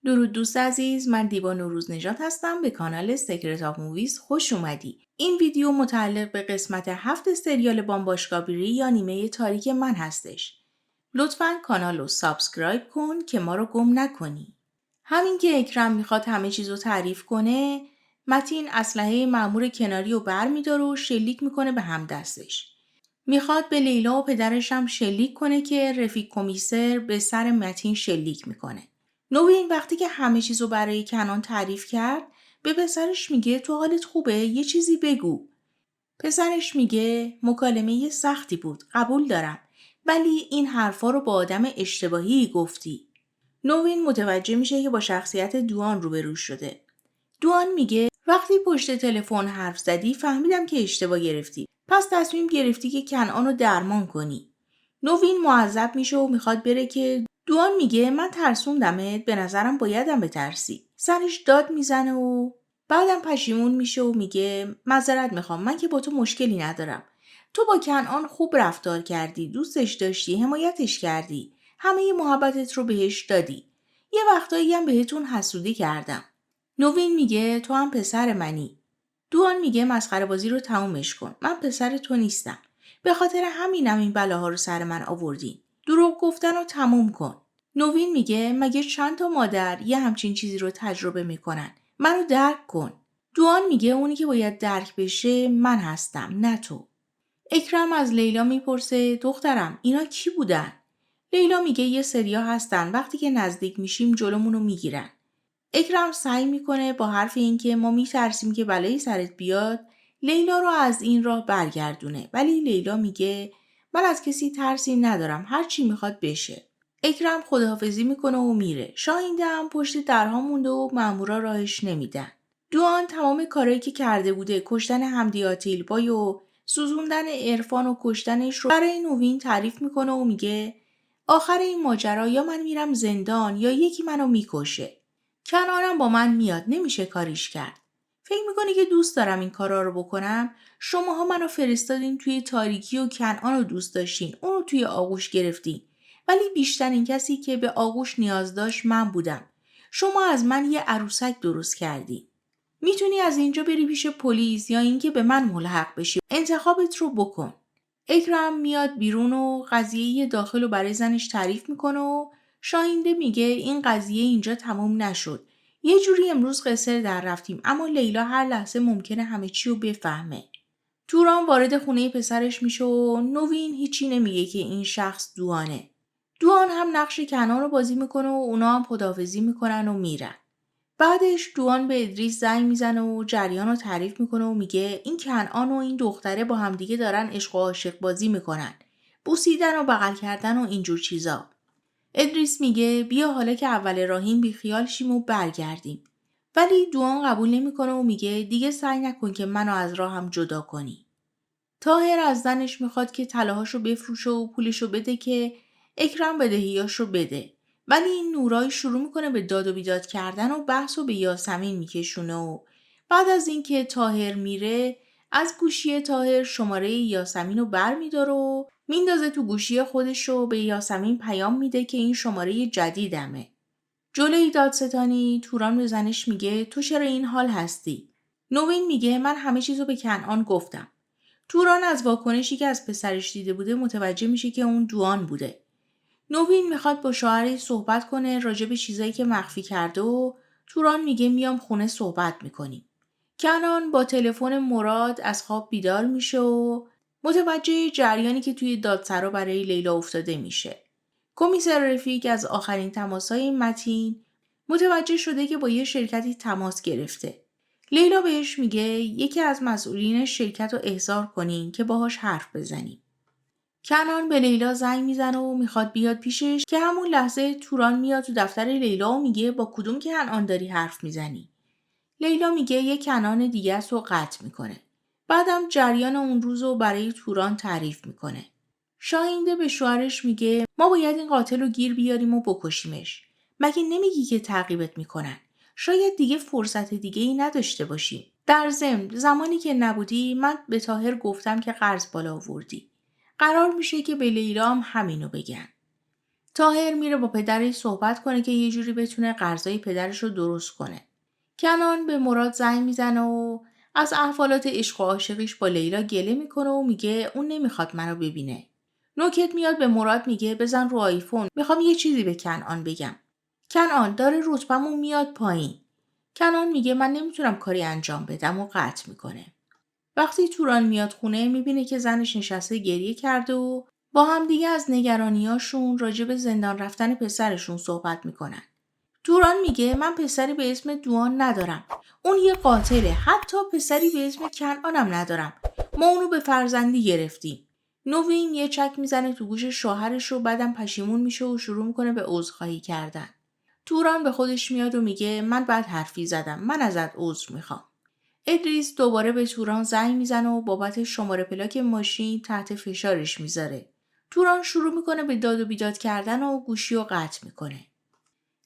درود دوست عزیز، من دیبا نوروز نژاد هستم. به کانال سکرت آف موویز خوش اومدی. این ویدیو متعلق به قسمت 7 سریال بامباشکابری یا نیمه تاریک من هستش. لطفاً کانال رو سابسکرایب کن که ما رو گم نکنی. همین که اکرم میخواد همه چیزو تعریف کنه، متین اسلحه مأمور کناری رو برمیداره و شلیک میکنه به همدستش. میخواد به لیلا و پدرش هم شلیک کنه که رفیق کمیسر به سر متین شلیک میکنه. نوین وقتی که همه چیزو برای کنان تعریف کرد، به پسرش میگه تو حالت خوبه؟ یه چیزی بگو. پسرش میگه مکالمه سختی بود، قبول دارم، ولی این حرفا رو با آدم اشتباهی گفتی. نوین متوجه میشه که با شخصیت دوان روبرو شده. دوان میگه وقتی پشت تلفن حرف زدی فهمیدم که اشتباه گرفتی. پس تصمیم گرفتی که کنعان رو درمان کنی. نوین معذب میشه و میخواد بره که دوان میگه من ترسوندمت، به نظرم بایدم بترسی. سرش داد میزنه و بعدم پشیمون میشه و میگه معذرت میخوام، من که با تو مشکلی ندارم. تو با کنعان خوب رفتار کردی، دوستش داشتی، حمایتش کردی، همه محبتت رو بهش دادی. یه وقتایی هم بهتون حسودی کردم. نوین میگه تو هم پسر منی. دوان میگه مسخره بازی رو تمومش کن. من پسر تو نیستم. به خاطر همینم این بلاها رو سر من آوردین. دروغ گفتن رو تموم کن. نوین میگه مگه چند تا مادر یه همچین چیزی رو تجربه میکنن؟ منو درک کن. دوان میگه اونی که باید درک بشه من هستم، نه تو. اکرم از لیلا میپرسه دخترم اینا کی بودن؟ لیلا میگه یه سریا هستن وقتی که نزدیک میشیم جلومونو میگیرن. اکرم سعی میکنه با حرف اینکه ما میترسیم که بلایی سرت بیاد لیلا رو از این راه برگردونه، ولی لیلا میگه من از کسی ترسی ندارم، هر چی میخواد بشه. اکرم خداحافظی میکنه و میره. شاهینده هم پشت درها مونده و مامورا راهش نمیدن. دوان تمام کارایی که کرده بوده، کشتن حمدی آتیلبای و سوزوندن عرفان و کشتنش رو برای نوین تعریف میکنه و میگه آخر این ماجرا یا من میرم زندان یا یکی منو میکشه. کنارم با من میاد، نمیشه کاریش کرد. فکر میکنی که دوست دارم این کارا رو بکنم؟ شماها منو فرستادین توی تاریکی و کنعان رو دوست داشتین، اونو توی آغوش گرفتین. ولی بیشترین کسی که به آغوش نیاز داشت من بودم. شما از من یه عروسک درست کردی. میتونی از اینجا بری پیش پلیس یا اینکه به من ملحق بشی. انتخابت رو بکن. اکرم میاد بیرون و قضیه داخل رو برای زنش تعریف میکنه و شاهینده میگه این قضیه اینجا تموم نشد. یه جوری امروز قصر در رفتیم، اما لیلا هر لحظه ممکنه همه چی رو بفهمه. توران وارد خونه پسرش میشه و نوین هیچی نمیگه که این شخص دوانه. دوان هم نقش کنان رو بازی میکنه و اونا هم خداحافظی میکنن و میرن. بعدش دوان به ادریس زنگ میزنه و جریان رو تعریف میکنه و میگه این کنعان و این دختره با همدیگه دارن عشق و عاشق بازی میکنن. بوسیدن و بغل کردن و اینجور چیزا. ادریس میگه بیا حالا که اول راهیم بیخیال شیم و برگردیم. ولی دوان قبول نمیکنه و میگه دیگه سعی نکن که منو از راهم جدا کنی. طاهر از زنش میخواد که طلاهاشو بفروشه و پولشو بده که اکرم بدهیاشو بده. ولی این نورای شروع میکنه به داد و بیداد کردن و بحثو به یاسمین میکشونه و بعد از اینکه طاهر میره از گوشی طاهر شماره یاسمین رو بر میداره و میندازه تو گوشی خودش و به یاسمین پیام میده که این شماره جدیدمه. جلوی دادستانی توران به زنش میگه تو چرا این حال هستی؟ نوین میگه من همه چیزو به کنعان گفتم. توران از واکنشی که از پسرش دیده بوده متوجه میشه که اون دوان بوده. نوین میخواد با شوهرش صحبت کنه راجع به چیزایی که مخفی کرده و توران میگه میام خونه صحبت میکنیم. کنان با تلفن مراد از خواب بیدار میشه و متوجه جریانی که توی دادسرا برای لیلا افتاده میشه. کمیسر رفیق از آخرین تماسای متین متوجه شده که با یه شرکتی تماس گرفته. لیلا بهش میگه یکی از مسئولین شرکت رو احضار کنین که باهاش حرف بزنیم. کنان به لیلا زنگ میزنه و میخواد بیاد پیشش که همون لحظه توران میاد تو دفتر لیلا و میگه با کدوم کنان داری حرف میزنی؟ لیلا میگه یه کنان دیگه است و قطع میکنه. بعدم جریان اون روز رو برای توران تعریف میکنه. شاهینده به شوهرش میگه ما باید این قاتل رو گیر بیاریم و بکشیمش. مگه نمیگی که تعقیبت میکنن؟ شاید دیگه فرصت دیگه ای نداشته باشی. در ضمن زمانی که نبودی من به طاهر گفتم که قرض بالا آوردی. قرار میشه که به لیلا هم همینو بگن. طاهر میره با پدرش صحبت کنه که یه جوری بتونه قرضای پدرش رو درست کنه. کنان به مراد زنگ میزنه و از احوالات عشق و عاشقیش با لیلا گله میکنه و میگه اون نمیخواد منو ببینه. نوکت میاد به مراد میگه بزن رو آیفون، میخوام یه چیزی به کنعان بگم. کنعان داره رتبمون میاد پایین. کنعان میگه من نمیتونم کاری انجام بدم و قطع میکنه. وقتی توران میاد خونه میبینه که زنش نشسته گریه کرده و با هم دیگه از نگرانیاشون راجع به زندان رفتن پسرشون صحبت میکنن. توران میگه من پسری به اسم دوان ندارم. اون یه قاتله. حتی پسری به اسم کنعانم ندارم. ما اونو به فرزندی گرفتیم. نوین یه چک میزنه تو گوش شوهرش و بعدم پشیمون میشه و شروع میکنه به عذرخواهی کردن. توران به خودش میاد و میگه من بعد حرفی زدم. من ازت عذر میخوام. ادریس دوباره به توران زنگ میزنه و بابت شماره پلاک ماشین تحت فشارش میذاره. توران شروع میکنه به داد و بیداد کردن و گوشی رو قطع میکنه.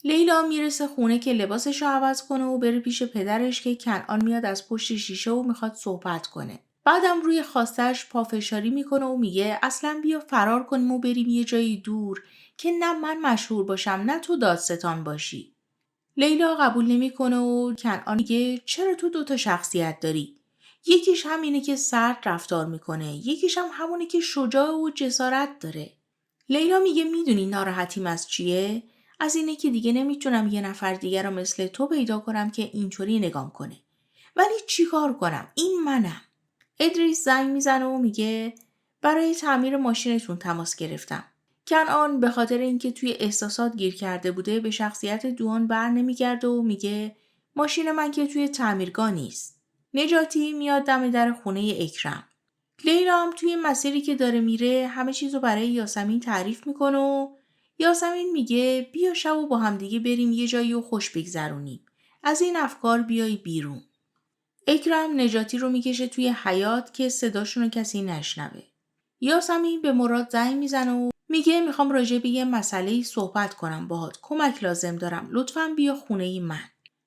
لیلا میرسه خونه که لباسش رو عوض کنه و بره پیش پدرش که کنعان میاد از پشت شیشه و میخواد صحبت کنه. بعدم روی خواستش پافشاری میکنه و میگه اصلا بیا فرار کنیم و بریم یه جایی دور که نه من مشهور باشم نه تو دادستان باشی. لیلا قبول نمیکنه و کنعان میگه چرا تو دوتا شخصیت داری؟ یکیش همینه که سرد رفتار میکنه، یکیش هم همونه که شجاع و جسارت داره. لیلا میگه میدونی ناراحتیم از چیه؟ از اینه که دیگه نمیتونم یه نفر دیگر رو مثل تو پیدا کنم که اینطوری نگام کنه. ولی چیکار کنم؟ این منم. ادریس زنگ میزنه و میگه برای تعمیر ماشینتون تماس گرفتم. کنعان به خاطر اینکه توی احساسات گیر کرده بوده به شخصیت دوان بر نمیگرده و میگه ماشین من که توی تعمیرگاه نیست. نجاتی میاد دم در خونه اکرم. لیلا هم توی مسیری که داره میره همه چیزو برای یاسمین تعریف میکنه و یاسمین میگه بیا شب و با هم دیگه بریم یه جایی و خوش بگذرونیم. از این افکار بیای بیرون. اکرم نجاتی رو میکشه توی حیاط که صداشونو کسی نشنوه. یاسمین به مراد زنگ میزنه و میگه میخوام راجع به یه مسئله صحبت کنم باهات. کمک لازم دارم. لطفاً بیا خونه من.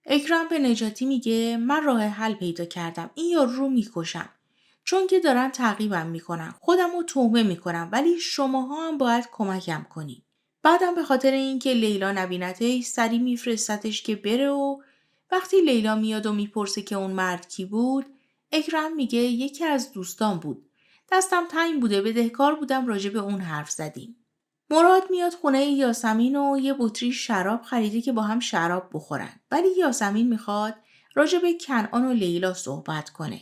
اکرم به نجاتی میگه من راه حل پیدا کردم. این یارو رو میکشم. چون که دارن تعقیبم میکنن. خودم رو تهمه میکنم ولی شماها هم باید کمکم کنی. بعدم به خاطر اینکه لیلا نبینتش سری میفرستتش که بره و وقتی لیلا میاد و میپرسه که اون مرد کی بود، اکرم میگه یکی از دوستان بود. دستم تنگ بوده بدهکار بودم راجع به اون حرف زدیم. مراد میاد خونه یاسمین و یه بطری شراب خریده که با هم شراب بخورن. ولی یاسمین میخواد راجع به کنعان و لیلا صحبت کنه.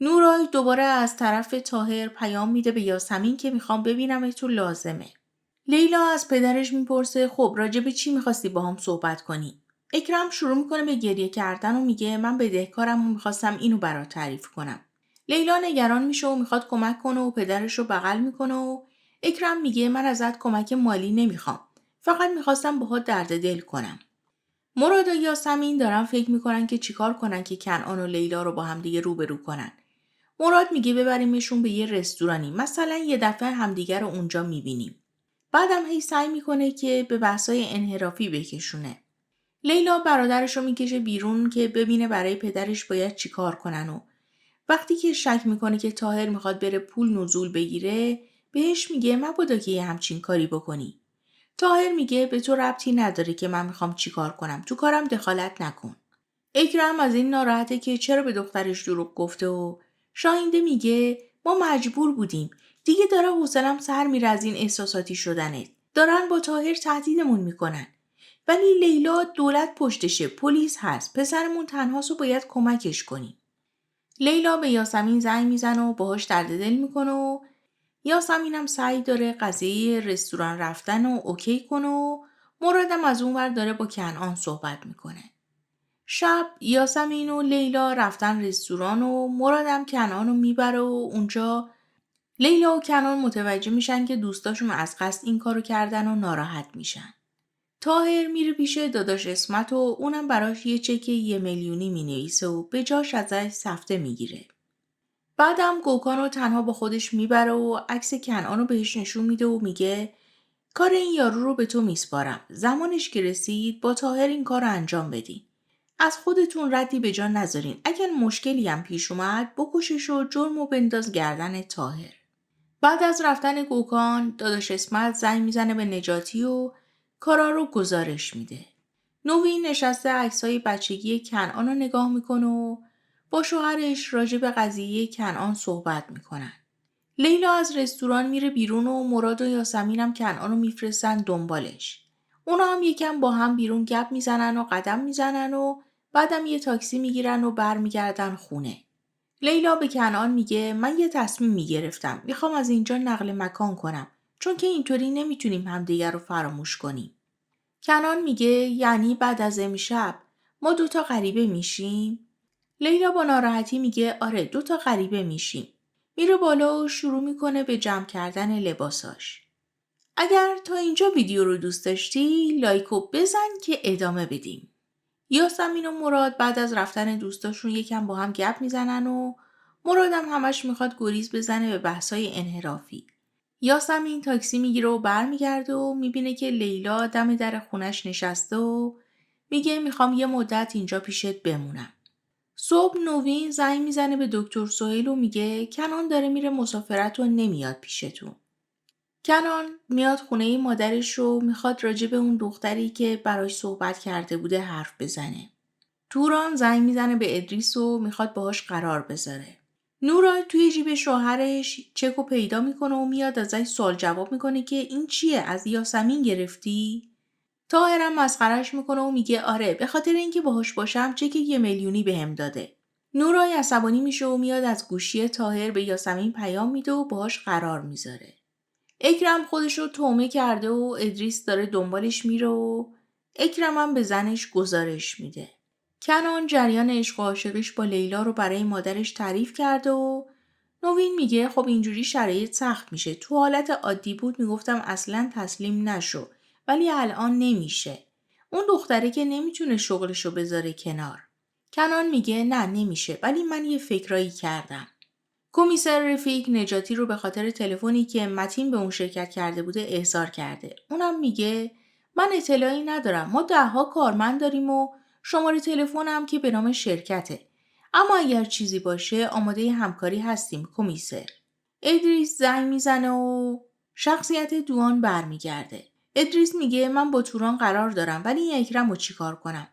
نورای دوباره از طرف طاهر پیام میده به یاسمین که میخوام ببینم تو لازمه. لیلا از پدرش میپرسه خب راجع به چی میخواستی با هم صحبت کنی؟ اکرم شروع میکنه به گریه کردن و میگه من بدهکارم و میخواستم اینو برات تعریف کنم. لیلا نگران میشه و میخواد کمک کنه و پدرش رو بغل میکنه و اکرم میگه من ازت کمک مالی نمیخوام. فقط میخواستم باهات درد دل کنم. مراد و یاسمین دارن فکر میکنن که چیکار کنن که کنعان و لیلا رو با هم دیگه روبرو کنن. مراد میگه ببریمشون به یه رستورانی. مثلا یه دفعه همدیگه رو اونجا میبینیم. بعدم هی سعی میکنه که به بحثای انحرافی بکشونه. لیلا برادرش رو میکشه بیرون که ببینه برای پدرش باید چیکار کنن و وقتی که شک میکنه که طاهر میخواد بره پول نزول بگیره بهش میگه مبادا که یه همچین کاری بکنی. طاهر میگه به تو ربطی نداره که من میخوام چیکار کنم. تو کارم دخالت نکن. اکرم از این ناراحته که چرا به دخترش دروغ گفته و شاهینده میگه ما مجبور بودیم. دیگه داره حوصله‌ام سر میره از این احساساتی شدنت. دارن با طاهر تهدیدمون میکنن. ولی لیلا دولت پشتشه، پلیس هست. پسرمون تنهاست و باید کمکش کنیم. لیلا به یاسمین زنگ میزنه و باهاش درد دل میکنه و یاسمین هم سعی داره قضیه رستوران رفتن و اوکی کنه و مرادم از اون ور داره با کنعان صحبت میکنه. شب یاسمین و لیلا رفتن رستوران و مرادم کنعان رو میبره و اونجا لیلا و کنعان متوجه میشن که دوستاشون از قصد این کارو کردن و ناراحت میشن. طاهر میره پیش داداش اسمت و اونم براش یه چک 1,000,000 مینویسه و به جاش ازش سفته میگیره. بعدم گوکان رو تنها با خودش میبره و عکس کنعان رو بهش نشون میده و میگه کار این یارو رو به تو میسپارم. زمانش که رسید با طاهر این کار رو انجام بدین. از خودتون ردی به جا نذارین. اگر مشکلی هم پیش اومد بکشش و جرم و بنداز گردن طاهر. بعد از رفتن گوکان داداش اسمت زنگ میزنه به نجاتی و کارا رو گزارش میده. نوین نشسته عکسای بچگی کنعان رو نگاه میکنه و با شوهرش راجع به قضیه کنعان صحبت میکنن. لیلا از رستوران میره بیرون و مراد و یاسمین هم کنعان رو میفرستن دنبالش. اونا هم یکم با هم بیرون گپ میزنن و قدم میزنن و بعدم یه تاکسی میگیرن و برمیگردن خونه. لیلا به کنعان میگه من یه تصمیم میگرفتم. میخوام از اینجا نقل مکان کنم. چون که اینطوری نمیتونیم همدیگر رو فراموش کنیم. کنعان میگه یعنی بعد از امشب ما 2 غریبه میشیم؟ لیلا با ناراحتی میگه آره 2 غریبه میشیم. میره بالا و شروع میکنه به جمع کردن لباساش. اگر تا اینجا ویدیو رو دوست داشتی لایکو بزن که ادامه بدیم. یاسمین و مراد بعد از رفتن دوستاشون یکم با هم گپ میزنن و مرادم همش میخواد گریز بزنه به بحثای انحرافی. یاسمین تاکسی میگیره و برمیگرده و میبینه که لیلا دم در خونش نشسته و میگه میخوام یه مدت اینجا پیشت بمونم. صبح نوین زنگ میزنه به دکتر سهیل و میگه کنان داره میره مسافرت و نمیاد پیشتون. کنان میاد خونه مادرش و میخواد راجع به اون دختری که براش صحبت کرده بوده حرف بزنه. توران زنگ میزنه به ادریس و میخواد باهاش قرار بذاره. نورا توی جیب شوهرش چکو پیدا میکنه و میاد ازش سوال جواب میکنه که این چیه از یاسمین گرفتی؟ طاهرم مسخرش میکنه و میگه آره به خاطر اینکه باهاش باشم چک 1,000,000 بهم داده. نورای عصبانی میشه و میاد از گوشی طاهر به یاسمین پیام میده و باهاش قرار میذاره. اکرم خودشو تومه کرده و ادریس داره دنبالش میره و اکرم هم به زنش گزارش میده. کنان جریان عشق و عاشقیش با لیلا رو برای مادرش تعریف کرده و نوین میگه خب اینجوری شرایط سخت میشه. تو حالت عادی بود میگفتم اصلا تسلیم نشو ولی الان نمیشه. اون دختره که نمیتونه شغلشو بذاره کنار. کنان میگه نه نمیشه ولی من یه فکرایی کردم. کمیسر رفیق نجاتی رو به خاطر تلفنی که متین به اون شرکت کرده بوده احضار کرده. اونم میگه من اطلاعی ندارم. ما 10 کارمند داریم و شماره تلفنم که به نام شرکته. اما اگر چیزی باشه آماده همکاری هستیم کمیسر. ادریس زنگ میزنه و شخصیت دوان برمیگرده. ادریس میگه من با توران قرار دارم ولی این اکرم رو چی کار کنم؟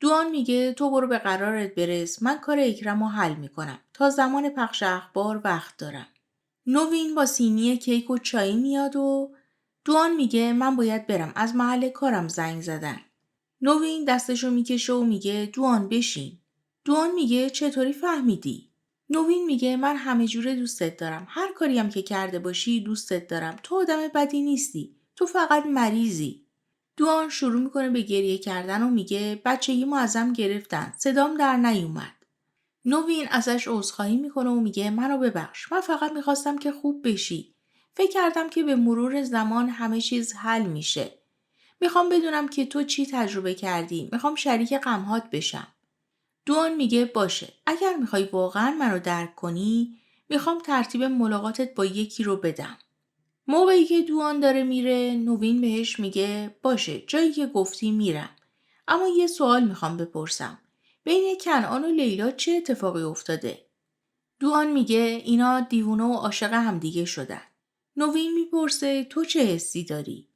دوان میگه تو برو به قرارت برس من کار اکرم رو حل میکنم. تا زمان پخش اخبار وقت دارم. نوین با سینی کیک و چایی میاد و دوان میگه من باید برم از محل کارم زنگ زدن. نوین دستشو میکشه و میگه دوان بشین. دوان میگه چطوری فهمیدی؟ نوین میگه من همه جوره دوستت دارم. هر کاریم که کرده باشی دوستت دارم. تو آدم بدی نیستی. تو فقط مریضی. دوان شروع میکنه به گریه کردن و میگه بچگی ما ازم گرفتن. صدام در نیومد. نوین ازش عذرخواهی میکنه و میگه منو ببخش. من فقط میخواستم که خوب بشی. فکر کردم که به مرور زمان همه چیز حل میشه. میخوام بدونم که تو چی تجربه کردی. میخوام شریک غمهات بشم. دوان میگه باشه. اگر میخوای واقعا منو درک کنی میخوام ترتیب ملاقاتت با یکی رو بدم. موقعی که دوان داره میره نوین بهش میگه باشه جایی که گفتی میرم. اما یه سوال میخوام بپرسم. بین کنعان و لیلا چه اتفاقی افتاده؟ دوان میگه اینا دیوونه و عاشق همدیگه شدن. نوین میپرسه تو چه حسی داری؟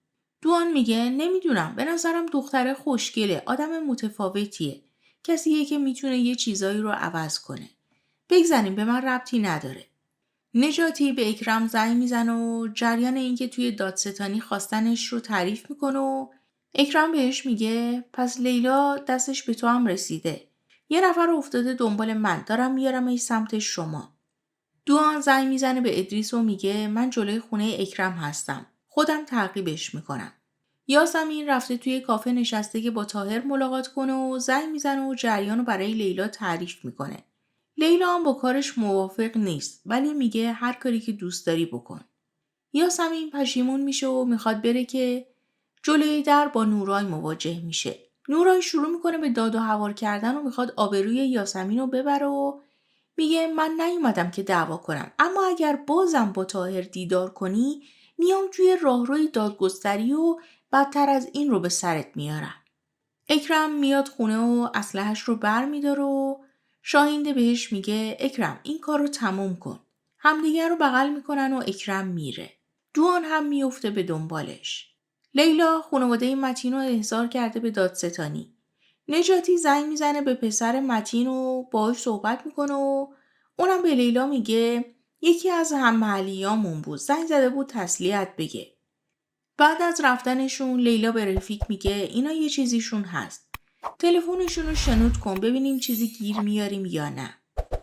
دوان میگه نمیدونم به نظرم دختره خوشگله آدم متفاوتیه. کسیه که میتونه یه چیزایی رو عوض کنه. بگذاریم به من ربطی نداره. نجاتی به اکرم زنگ میزنه و جریان اینکه توی دادستانی خواستنش رو تعریف میکنه و اکرم بهش میگه پس لیلا دستش به تو هم رسیده. یه نفر افتاده دنبال من دارم میارمش سمت شما. دوان زنگ میزنه به ادریس و میگه من جلوی خونه اکرم هستم. خودم تعقیبش میکنم. یاسمین رفته توی کافه نشسته که با طاهر ملاقات کنه و زنگ میزنه و جریان رو برای لیلا تعریف میکنه. لیلا هم با کارش موافق نیست ولی میگه هر کاری که دوست داری بکن. یاسمین پشیمون میشه و میخواد بره که جلوی در با نورای مواجه میشه. نورای شروع میکنه به داد و هوار کردن و میخواد آبروی یاسمین رو ببره و میگه من نیومدم که دعوا کنم اما اگر بازم با طاهر دیدار کنی میام توی راهروی دادگستری و بدتر از این رو به سرت میارم. اکرم میاد خونه و اسلحه‌اش رو بر میداره و شاهینده بهش میگه اکرم این کار رو تموم کن. همدیگر رو بغل میکنن و اکرم میره. دوان هم میفته به دنبالش. لیلا خانواده متین رو احضار کرده به دادستانی. نجاتی زنگ میزنه به پسر متین و باهاش صحبت میکنه و اونم به لیلا میگه یکی از هم‌محلیامون بود، زنگ زده بود تسلیت بگه. بعد از رفتنشون لیلا به رفیق میگه اینا یه چیزیشون هست. تلفنشون رو شنود کن ببینیم چیزی گیر میاریم یا نه.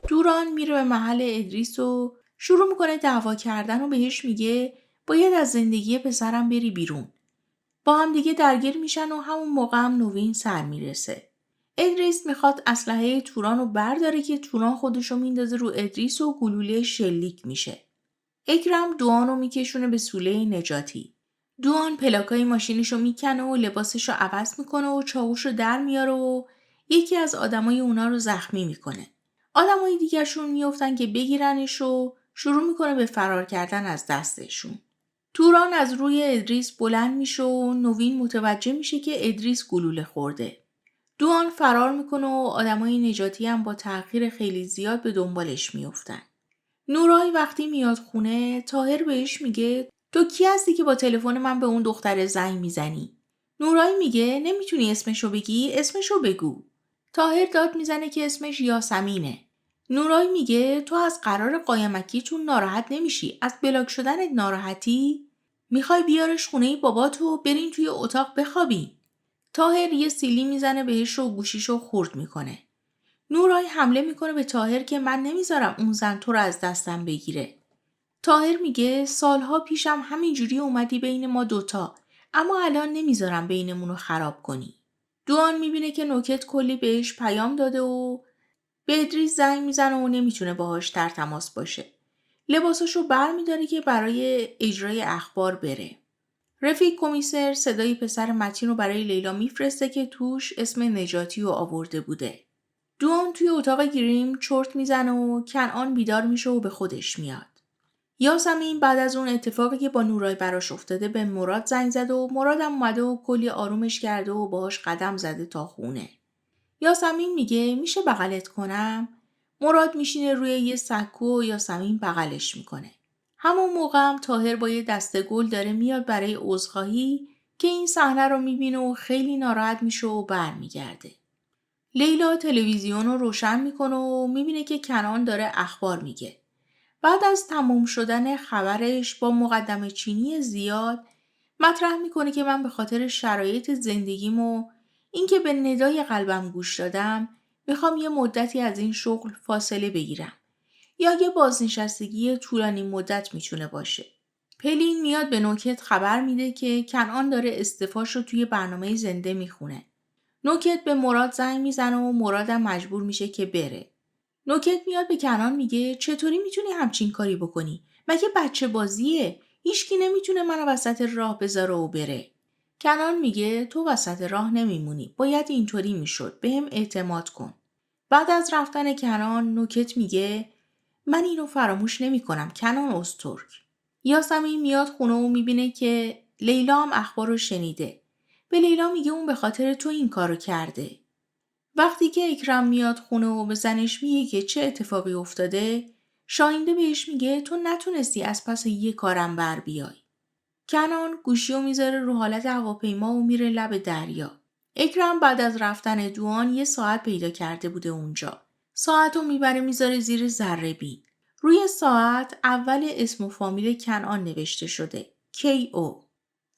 دوران میره به محل ادریس و شروع میکنه دعوا کردن و بهش میگه باید از زندگی پسرم بری بیرون. با هم دیگه درگیر میشن و همون موقع هم نوین سر میرسه. ادریس میخواد اسلحه توران رو برداره که توران خودشو میندازه رو ادریس و گلوله شلیک میشه. اکرم دوان رو میکشونه به سوله نجاتی. دوان پلاکای ماشینشو میکنه و لباسشو عوض میکنه و چاقوشو در میاره و یکی از آدمای اونا رو زخمی میکنه. آدمای دیگرشون میافتن که بگیرنش و شروع میکنه به فرار کردن از دستشون. توران از روی ادریس بلند میشه و نوین متوجه میشه که ادریس گلوله خورده. دوان فرار میکنه و آدمای نجاتی هم با تأخیر خیلی زیاد به دنبالش میافتن. نورای وقتی میاد خونه طاهر بهش میگه تو کی هستی که با تلفن من به اون دختر زنگ میزنی؟ نورای میگه نمیتونی اسمشو بگی، اسمشو بگو. طاهر داد میزنه که اسمش یاسمینه. نورای میگه تو از قرار قایمکیتون ناراحت نمیشی، از بلاک شدنت ناراحتی؟ میخوای بیارش خونه باباتو برین توی اتاق بخوابین. طاهر یه سیلی میزنه بهش و گوشیشو خورد میکنه. نورای حمله میکنه به طاهر که من نمیذارم اون زن تو رو از دستم بگیره. طاهر میگه سالها پیشم همینجوری اومدی بین ما دوتا، اما الان نمیذارم بینمون رو خراب کنی. دوان میبینه که نوکت کلی بهش پیام داده و به ادریس زنگ میزنه و نمیتونه باهاش در تماس باشه. لباساشو بر میداره که برای اجرای اخبار بره. رفیق کمیسر صدای پسر متین رو برای لیلا میفرسته که توش اسم نجاتی رو آورده بوده. دوان توی اتاق گریم چرت میزنه و کنعان بیدار میشه و به خودش میاد. یاسمین بعد از اون اتفاقی که با نورای براش افتاده به مراد زنگ زده و مرادم اومده و کلی آرومش کرده و باهاش قدم زده تا خونه. یاسمین میگه میشه بغلت کنم؟ مراد میشینه روی یه سکو و یاسمین بغلش میکنه. همون موقع هم طاهر با یه دسته گل داره میاد برای عذرخواهی که این صحنه رو میبینه و خیلی ناراحت میشه و برمیگرده. لیلا تلویزیون رو روشن میکنه و میبینه که کنعان داره اخبار میگه. بعد از تموم شدن خبرش با مقدمه چینی زیاد مطرح میکنه که من به خاطر شرایط زندگیم و اینکه به ندای قلبم گوش دادم میخوام یه مدتی از این شغل فاصله بگیرم یا یه بازنشستگی طولانی مدت میتونه باشه. پلین میاد به نوکت خبر میده که کنعان داره استعفاش رو توی برنامه زنده میخونه. نوکت به مراد زنگ میزنه و مرادم مجبور میشه که بره. نوکت میاد به کنعان میگه چطوری میتونی همچین کاری بکنی؟ مگه بچه بازیه؟ هیچکی نمیتونه منو وسط راه بذاره و بره. کنعان میگه تو وسط راه نمیمونی. باید اینطوری میشد. بهم اعتماد کن. بعد از رفتن کنعان نوکت میگه من اینو فراموش نمیکنم. کنعان استرک. یاسمین میاد خونه و میبینه که لیلا هم اخبار رو شنیده. به لیلا میگه اون به خاطر تو این کارو کرده. وقتی که اکرم میاد خونه و به زنش میگه که چه اتفاقی افتاده، شاهینده بهش میگه تو نتونستی از پس یه کارم بر بیای. کنعان گوشیو میذاره رو حالت هواپیما و میره لب دریا. اکرم بعد از رفتن دوان یه ساعت پیدا کرده بوده اونجا. ساعتو میبره میذاره زیر ذره بین. روی ساعت اول اسم و فامیل کنعان نوشته شده. KO.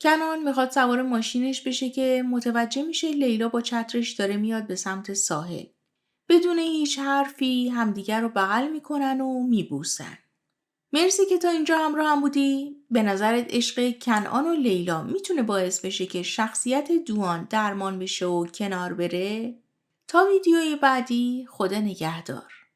کنعان میخواد سوار ماشینش بشه که متوجه میشه لیلا با چترش داره میاد به سمت ساحل. بدون هیچ حرفی همدیگر رو بغل میکنن و میبوسن. مرسی که تا اینجا همراه هم بودی. به نظرت عشق کنعان و لیلا میتونه باعث بشه که شخصیت دوان درمان بشه و کنار بره؟ تا ویدیوی بعدی خدا نگهدار.